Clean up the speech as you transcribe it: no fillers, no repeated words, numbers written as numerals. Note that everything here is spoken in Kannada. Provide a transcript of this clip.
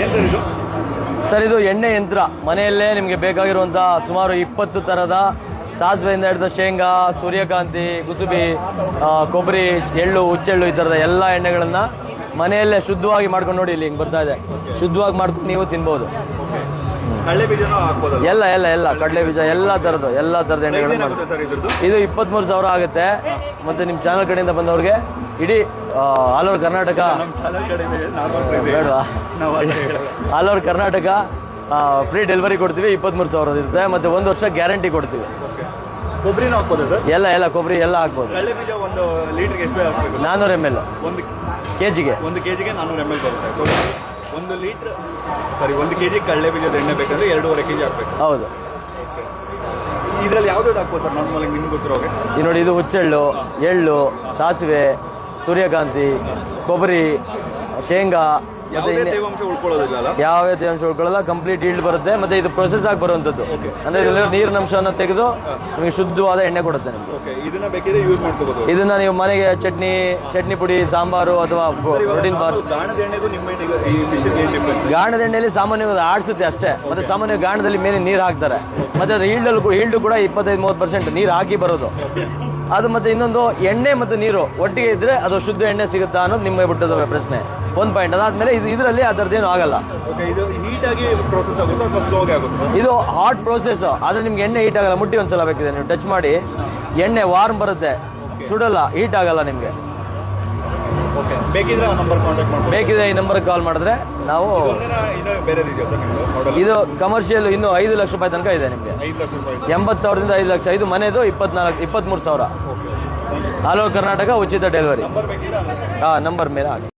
ಏನು ಸರ್ ಇದು? ಸರ್ ಇದು ಎಣ್ಣೆ ಯಂತ್ರ. ಮನೆಯಲ್ಲೇ ನಿಮಗೆ ಬೇಕಾಗಿರುವಂಥ ಸುಮಾರು 20 ಥರದ ಸಾಸಿವೆಯಿಂದ ಹಿಡಿದ ಶೇಂಗಾ, ಸೂರ್ಯಕಾಂತಿ, ಕುಸುಬಿ, ಕೊಬ್ಬರಿ, ಎಳ್ಳು, ಹುಚ್ಚೆಳ್ಳು ಈ ಥರದ ಎಲ್ಲ ಎಣ್ಣೆಗಳನ್ನು ಮನೆಯಲ್ಲೇ ಶುದ್ಧವಾಗಿ ಮಾಡ್ಕೊಂಡು ನೋಡಿ, ಇಲ್ಲಿ ಹಿಂಗೆ ಬರ್ತಾ ಇದೆ. ಶುದ್ಧವಾಗಿ ಮಾಡ್ಕೊಂಡು ನೀವು ತಿನ್ಬೋದು. ಕಡಲೆ ಬೀಜನೂ ಹಾಕ್ಬೋದು? ಎಲ್ಲ ಎಲ್ಲ ಎಲ್ಲ ಕಡಲೆ ಬೀಜ ಎಲ್ಲ ಥರದ ಎಣ್ಣೆಗಳನ್ನು ಇದು 23,000 ಆಗುತ್ತೆ. ಮತ್ತು ನಿಮ್ಮ ಚಾನಲ್ ಕಡೆಯಿಂದ ಬಂದವ್ರಿಗೆ ಇಡೀ ಆಲ್ ಓವರ್ ಕರ್ನಾಟಕ, ಬೇಡವಾ, all over Karnataka free delivery ಕೊಡ್ತೀವಿ. 23,000 ಇರುತ್ತೆ. ಮತ್ತು 1 ವರ್ಷ ಗ್ಯಾರಂಟಿ ಕೊಡ್ತೀವಿ. ಕೊಬ್ಬರಿನೂ ಹಾಕ್ಬೋದು ಸರ್? ಎಲ್ಲ ಕೊಬ್ಬರಿ ಎಲ್ಲ ಹಾಕ್ಬೋದು. ಕಡಲೆ ಬೀಜ 1 ಲೀಟ್ರಿಗೆ ಎಷ್ಟು ಹಾಕಬೇಕು? 400 ml. 1 ಕೆಜಿಗೆ 1 ಕೆಜಿಗೆ 400 ml ಬರುತ್ತೆ. ಸೊ 1 ಲೀಟ್ರ್ 1 ಕೆಜಿ ಕಡಲೆ ಬೀಜದ ಎಣ್ಣೆ ಬೇಕಂದ್ರೆ 2.5 ಕೆಜಿ ಹಾಕಬೇಕು. ಹೌದು. ಇದರಲ್ಲಿ ಯಾವ್ದು ಹಾಕ್ಬೋದು ಸರ್ ನಾರ್ಮಲ್ ಆಗಿ ನಿಮ್ಗೆ ಗೊತ್ತಿರೋಗೆ? ಈ ನೋಡಿ, ಇದು ಹುಚ್ಚೆಳ್ಳು, ಎಳ್ಳು, ಸಾಸಿವೆ, ಸೂರ್ಯಕಾಂತಿ, ಕೊಬ್ಬರಿ, ಶೇಂಗಾ, ಯಾವುದೇ ತೇವಾಂಶ ಉಳ್ಕೊಳ್ಳೋದಿಲ್ಲ. ಯಾವ ತೇವಾಂಶ ಉಳ್ಕೊಳ್ಳಲ್ಲ. ಕಂಪ್ಲೀಟ್ ಈಲ್ಡ್ ಬರುತ್ತೆ. ಮತ್ತೆ ಇದು ಪ್ರೊಸೆಸ್ ಆಗಿ ಬರುವಂಥದ್ದು. ಅಂದ್ರೆ ಇದರಲ್ಲಿ ನೀರಿನ ಅಂಶವನ್ನು ತೆಗೆದು ನಿಮಗೆ ಶುದ್ಧವಾದ ಎಣ್ಣೆ ಕೊಡುತ್ತೆ ನಿಮಗೆ. ಇದನ್ನ ಬೇಕಿದ್ರೆ ಯೂಸ್ ಮಾಡ್ಕೋಬಹುದು. ಇದನ್ನ ನೀವು ಮನೆಗೆ ಚಟ್ನಿ ಪುಡಿ, ಸಾಂಬಾರು ಅಥವಾ ಪ್ರೋಟೀನ್ ಬಾರ್ಸ್. ಗಾಣದ ಎಣ್ಣೆಯಲ್ಲಿ ಸಾಮಾನ್ಯವಾಗಿ ಆಡಿಸುತ್ತೆ ಅಷ್ಟೇ. ಮತ್ತೆ ಸಾಮಾನ್ಯ ಗಾಣದಲ್ಲಿ ಮೇಲೆ ನೀರು ಹಾಕ್ತಾರೆ. ಮತ್ತೆ ಅದು ಈಲ್ಡು ಕೂಡ 25-30% ನೀರು ಹಾಕಿ ಬರೋದು ಅದು. ಮತ್ತೆ ಇನ್ನೊಂದು, ಎಣ್ಣೆ ಮತ್ತು ನೀರು ಒಟ್ಟಿಗೆ ಇದ್ರೆ ಅದು ಶುದ್ಧ ಎಣ್ಣೆ ಸಿಗುತ್ತಾ ಅನ್ನೋದು ನಿಮ್ಮ ಬಿಟ್ಟದ ಪ್ರಶ್ನೆ. ಒಂದು ಪಾಯಿಂಟ್. ಅದಾದ್ಮೇಲೆ ಇದರಲ್ಲಿ ಆ ಥರದ್ದೇನು ಆಗಲ್ಲ. ಇದು ಹಾಟ್ ಪ್ರೋಸೆಸ್ ಆದ್ರೆ ನಿಮ್ಗೆ ಎಣ್ಣೆ ಹೀಟ್ ಆಗಲ್ಲ. ಮುಟ್ಟಿ ಒಂದ್ಸಲ ಬೇಕಿದೆ, ನೀವು ಟಚ್ ಮಾಡಿ ಎಣ್ಣೆ ವಾರ್ಮ್ ಬರುತ್ತೆ, ಸುಡಲ್ಲ, ಹೀಟ್ ಆಗಲ್ಲ ನಿಮಗೆ. ಬೇಕಿದ್ರೆ ಈ ನಂಬರ್ ಕಾಲ್ ಮಾಡಿದ್ರೆ ನಾವು. ಇದು ಕಮರ್ಷಿಯಲ್ ಇನ್ನು 5 ಲಕ್ಷ ರೂಪಾಯಿ ತನಕ ಇದೆ ನಿಮಗೆ. 80,000ದಿಂದ 5 ಲಕ್ಷ. ಇದು ಮನೆದು 23,000. ಆಲ್ ಓವರ್ ಕರ್ನಾಟಕ ಉಚಿತ ಡೆಲಿವರಿ. ನಂಬರ್ ಮೇಲೆ ಹಾಕಿ.